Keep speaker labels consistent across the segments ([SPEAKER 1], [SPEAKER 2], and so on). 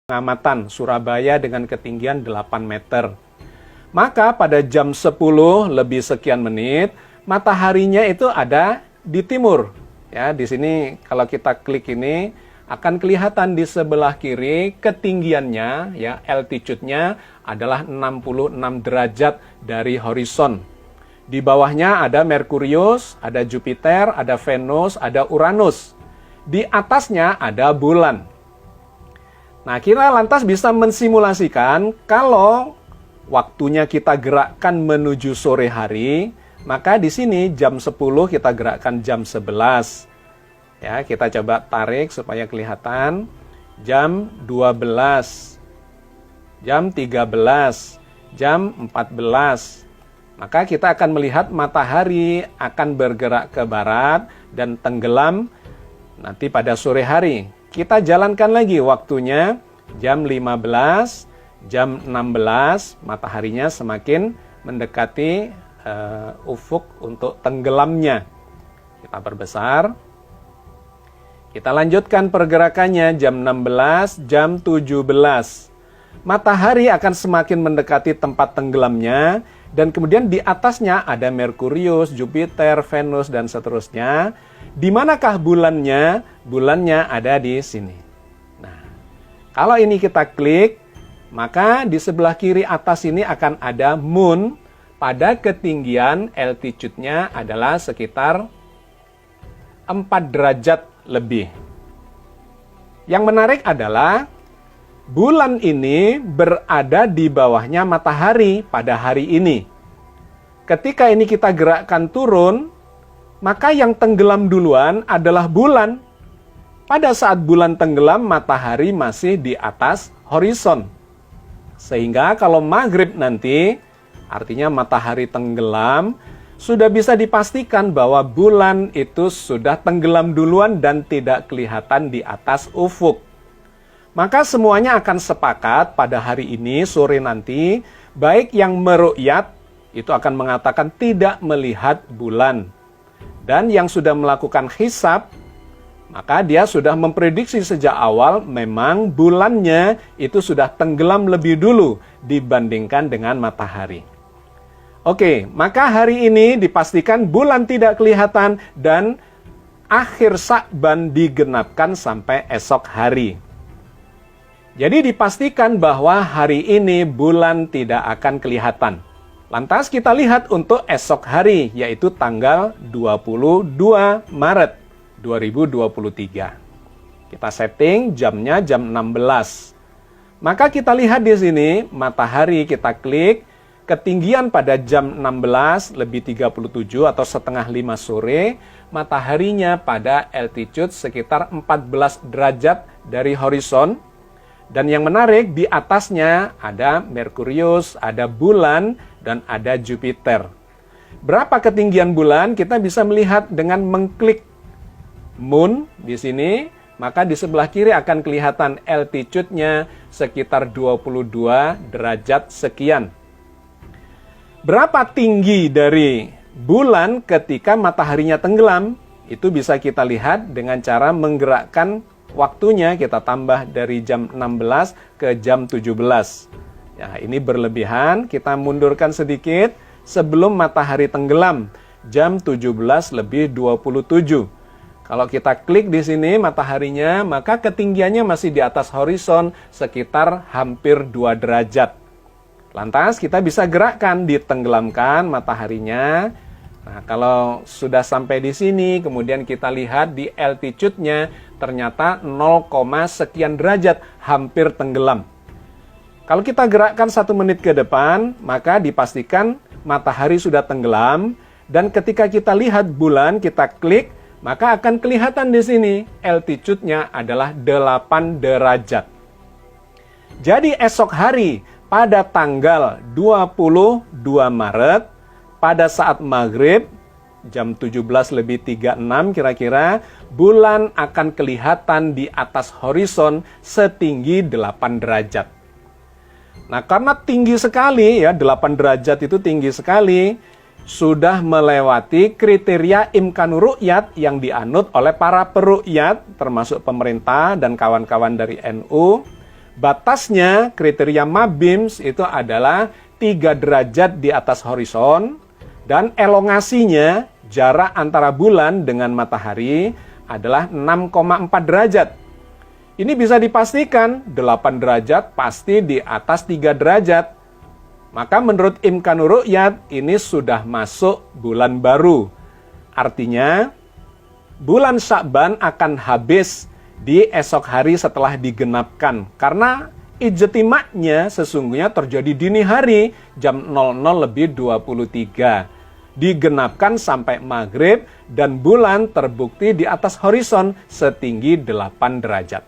[SPEAKER 1] pengamatan Surabaya dengan ketinggian 8 meter. Maka pada jam 10 lebih sekian menit, mataharinya itu ada di timur. Ya, di sini kalau kita klik ini akan kelihatan di sebelah kiri ketinggiannya, ya, altitude-nya adalah 66 derajat dari horizon. Di bawahnya ada Merkurius, ada Jupiter, ada Venus, ada Uranus. Di atasnya ada bulan. Nah, kita lantas bisa mensimulasikan kalau waktunya kita gerakkan menuju sore hari, maka di sini jam 10 kita gerakkan jam 11. Ya, kita coba tarik supaya kelihatan. Jam 12, jam 13, jam 14. Maka kita akan melihat matahari akan bergerak ke barat dan tenggelam nanti pada sore hari. Kita jalankan lagi waktunya jam 15, jam 16, mataharinya semakin mendekati ufuk untuk tenggelamnya. Kita perbesar. Kita lanjutkan pergerakannya jam 16, jam 17. Matahari akan semakin mendekati tempat tenggelamnya dan kemudian di atasnya ada Merkurius, Jupiter, Venus dan seterusnya. Di manakah bulannya? Bulannya ada di sini. Nah, kalau ini kita klik, maka di sebelah kiri atas ini akan ada moon pada ketinggian altitude-nya adalah sekitar 4 derajat lebih. Yang menarik adalah bulan ini berada di bawahnya matahari pada hari ini. Ketika ini kita gerakkan turun, maka yang tenggelam duluan adalah bulan. Pada saat bulan tenggelam, matahari masih di atas horizon. Sehingga kalau maghrib nanti, artinya matahari tenggelam, sudah bisa dipastikan bahwa bulan itu sudah tenggelam duluan dan tidak kelihatan di atas ufuk. Maka semuanya akan sepakat pada hari ini, sore nanti, baik yang meru'yat, itu akan mengatakan tidak melihat bulan. Dan yang sudah melakukan hisab, maka dia sudah memprediksi sejak awal memang bulannya itu sudah tenggelam lebih dulu dibandingkan dengan matahari. Oke, maka hari ini dipastikan bulan tidak kelihatan dan akhir Sya'ban digenapkan sampai esok hari. Jadi dipastikan bahwa hari ini bulan tidak akan kelihatan. Lantas kita lihat untuk esok hari, yaitu tanggal 22 Maret 2023. Kita setting jamnya jam 16. Maka kita lihat di sini, matahari kita klik, ketinggian pada jam 16 lebih 37 atau setengah 5 sore, mataharinya pada altitude sekitar 14 derajat dari horizon. Dan yang menarik, di atasnya ada Merkurius, ada bulan, dan ada Jupiter. Berapa ketinggian bulan? Kita bisa melihat dengan mengklik moon di sini, maka di sebelah kiri akan kelihatan altitude-nya sekitar 22 derajat sekian. Berapa tinggi dari bulan ketika mataharinya tenggelam? Itu bisa kita lihat dengan cara menggerakkan waktunya, kita tambah dari jam 16 ke jam 17. Ya, ini berlebihan, kita mundurkan sedikit sebelum matahari tenggelam, jam 17 lebih 27. Kalau kita klik di sini mataharinya, maka ketinggiannya masih di atas horizon sekitar hampir 2 derajat. Lantas kita bisa gerakkan, ditenggelamkan mataharinya. Nah, kalau sudah sampai di sini, kemudian kita lihat di altitude-nya, ternyata 0, sekian derajat, hampir tenggelam. Kalau kita gerakkan 1 menit ke depan, maka dipastikan matahari sudah tenggelam, dan ketika kita lihat bulan, kita klik, maka akan kelihatan di sini, altitude-nya adalah 8 derajat. Jadi esok hari, pada tanggal 22 Maret, pada saat maghrib, jam 17 lebih 36 kira-kira, bulan akan kelihatan di atas horizon setinggi 8 derajat. Nah, karena tinggi sekali, ya 8 derajat itu tinggi sekali, sudah melewati kriteria imkanur ru'yat yang dianut oleh para peru'yat, termasuk pemerintah dan kawan-kawan dari NU, Batasnya kriteria Mabims itu adalah 3 derajat di atas horizon dan elongasinya jarak antara bulan dengan matahari adalah 6,4 derajat. Ini bisa dipastikan 8 derajat pasti di atas 3 derajat. Maka menurut Imkanur Ru'yat ini sudah masuk bulan baru. Artinya bulan Sya'ban akan habis di esok hari setelah digenapkan. Karena ijtima'nya sesungguhnya terjadi dini hari jam 00:23. Digenapkan sampai maghrib dan bulan terbukti di atas horizon setinggi 8 derajat.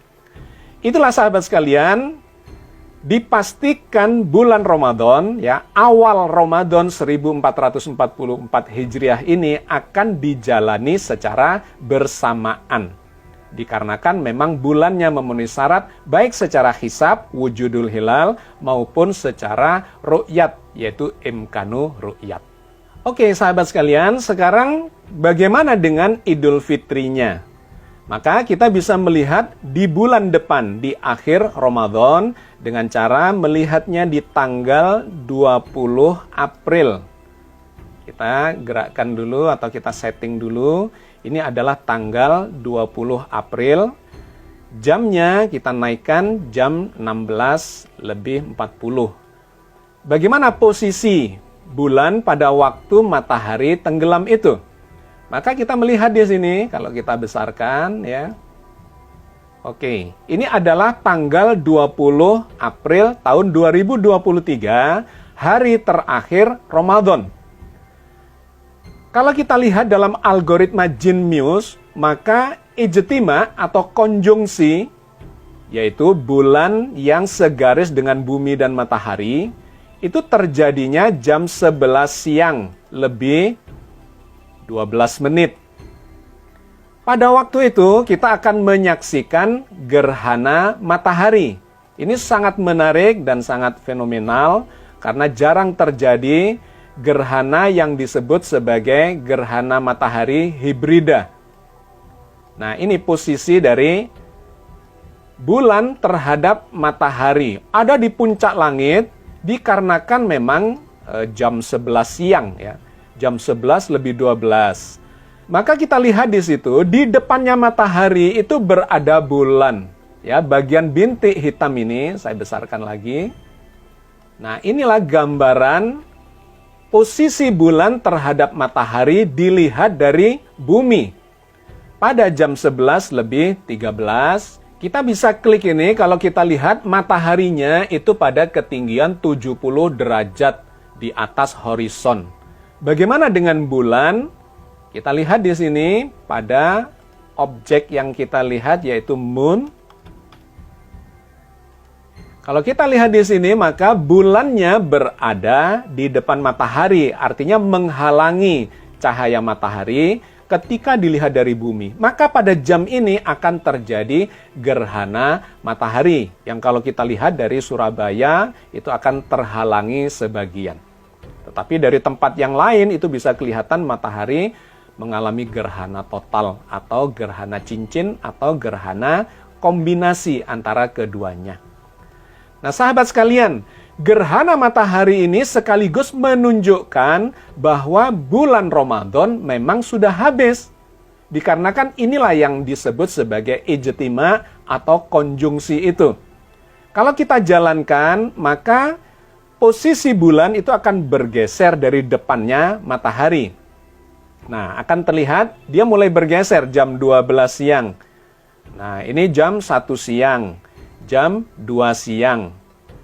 [SPEAKER 1] Itulah sahabat sekalian, dipastikan bulan Ramadan, ya, awal Ramadan 1444 Hijriah ini akan dijalani secara bersamaan. Dikarenakan memang bulannya memenuhi syarat baik secara hisab, wujudul hilal, maupun secara ru'yat, yaitu imkanu ru'yat. Oke sahabat sekalian, sekarang bagaimana dengan Idul Fitrinya? Maka kita bisa melihat di bulan depan, di akhir Ramadan, dengan cara melihatnya di tanggal 20 April. Kita gerakkan dulu atau kita setting dulu. Ini adalah tanggal 20 April. Jamnya kita naikkan jam 16:40. Bagaimana posisi bulan pada waktu matahari tenggelam itu? Maka kita melihat di sini, kalau kita besarkan ya. Oke, ini adalah tanggal 20 April tahun 2023, hari terakhir Ramadan. Kalau kita lihat dalam algoritma Genius, maka ijtima atau konjungsi, yaitu bulan yang segaris dengan bumi dan matahari, itu terjadinya jam 11 siang lebih 12 menit. Pada waktu itu kita akan menyaksikan gerhana matahari. Ini sangat menarik dan sangat fenomenal karena jarang terjadi gerhana yang disebut sebagai gerhana matahari hibrida. Nah, ini posisi dari bulan terhadap matahari. Ada di puncak langit dikarenakan memang jam 11 siang ya. Jam 11:12. Maka kita lihat di situ, di depannya matahari itu berada bulan. Ya, bagian bintik hitam ini saya besarkan lagi. Nah, inilah gambaran posisi bulan terhadap matahari dilihat dari bumi. Pada jam 11:13, kita bisa klik ini kalau kita lihat mataharinya itu pada ketinggian 70 derajat di atas horizon. Bagaimana dengan bulan? Kita lihat di sini pada objek yang kita lihat yaitu moon. Kalau kita lihat di sini maka bulannya berada di depan matahari, artinya menghalangi cahaya matahari ketika dilihat dari bumi. Maka pada jam ini akan terjadi gerhana matahari yang kalau kita lihat dari Surabaya itu akan terhalangi sebagian. Tetapi dari tempat yang lain itu bisa kelihatan matahari mengalami gerhana total atau gerhana cincin atau gerhana kombinasi antara keduanya. Nah sahabat sekalian, gerhana matahari ini sekaligus menunjukkan bahwa bulan Ramadan memang sudah habis. Dikarenakan inilah yang disebut sebagai ijtima atau konjungsi itu. Kalau kita jalankan, maka posisi bulan itu akan bergeser dari depannya matahari. Nah, akan terlihat dia mulai bergeser jam 12 siang. Nah, ini jam 1 siang, jam 2 siang.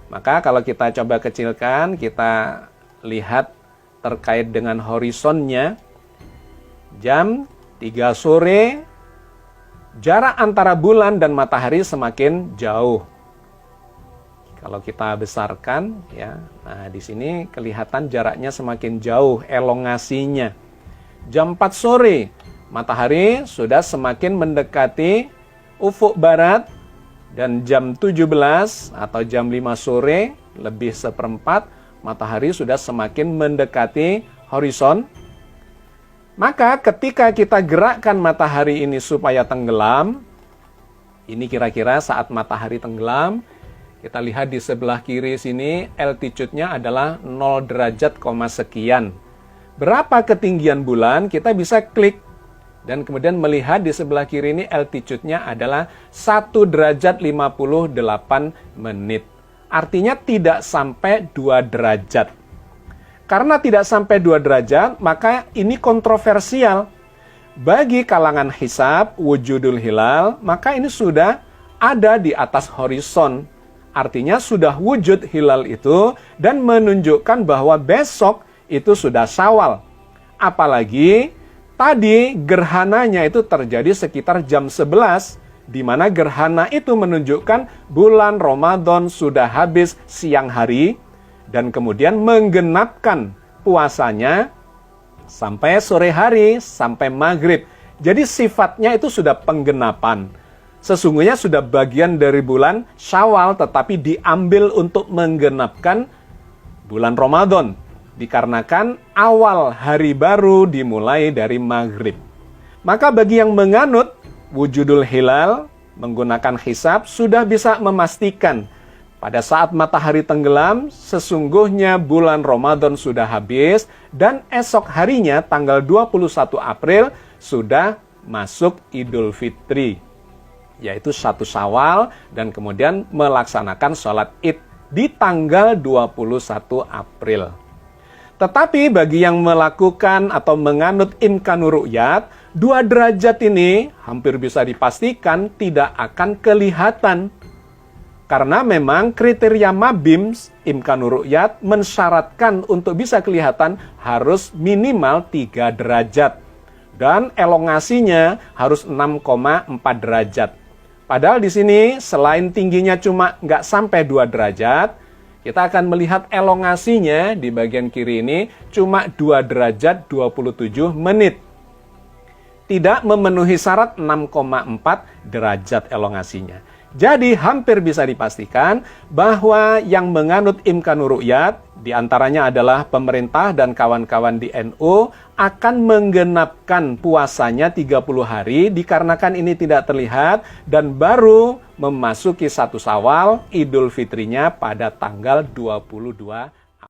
[SPEAKER 1] Maka kalau kita coba kecilkan, kita lihat terkait dengan horizonnya. Jam 3 sore, jarak antara bulan dan matahari semakin jauh. Kalau kita besarkan, ya, nah di sini kelihatan jaraknya semakin jauh, elongasinya. Jam 4 sore, matahari sudah semakin mendekati ufuk barat, dan jam 17 atau jam 5 sore, lebih seperempat, matahari sudah semakin mendekati horizon. Maka ketika kita gerakkan matahari ini supaya tenggelam, ini kira-kira saat matahari tenggelam, Kita lihat di sebelah kiri sini, altitude-nya adalah 0 derajat, sekian. Berapa ketinggian bulan? Kita bisa klik. Dan kemudian melihat di sebelah kiri ini altitude-nya adalah 1 derajat 58 menit. Artinya tidak sampai 2 derajat. Karena tidak sampai 2 derajat, maka ini kontroversial. Bagi kalangan hisab, wujudul hilal, maka ini sudah ada di atas horizon. Artinya sudah wujud hilal itu dan menunjukkan bahwa besok itu sudah Syawal. Apalagi tadi gerhananya itu terjadi sekitar jam 11, di mana gerhana itu menunjukkan bulan Ramadan sudah habis siang hari, dan kemudian menggenapkan puasanya sampai sore hari, sampai maghrib. Jadi sifatnya itu sudah penggenapan. Sesungguhnya sudah bagian dari bulan Syawal, tetapi diambil untuk menggenapkan bulan Ramadan. Dikarenakan awal hari baru dimulai dari maghrib. Maka bagi yang menganut wujudul hilal menggunakan hisab sudah bisa memastikan pada saat matahari tenggelam sesungguhnya bulan Ramadan sudah habis dan esok harinya tanggal 21 April sudah masuk Idul Fitri, yaitu 1 Syawal, dan kemudian melaksanakan sholat Id di tanggal 21 April. Tetapi bagi yang melakukan atau menganut imkanur ru'yat, 2 derajat ini hampir bisa dipastikan tidak akan kelihatan. Karena memang kriteria Mabims, imkanur ru'yat, mensyaratkan untuk bisa kelihatan harus minimal 3 derajat. Dan elongasinya harus 6,4 derajat. Padahal di sini selain tingginya cuma nggak sampai 2 derajat, kita akan melihat elongasinya di bagian kiri ini cuma 2 derajat 27 menit. Tidak memenuhi syarat 6,4 derajat elongasinya. Jadi hampir bisa dipastikan bahwa yang menganut imkanur ru'yat, diantaranya adalah pemerintah dan kawan-kawan di NU, akan menggenapkan puasanya 30 hari dikarenakan ini tidak terlihat dan baru memasuki 1 Syawal, Idul Fitrinya pada tanggal 22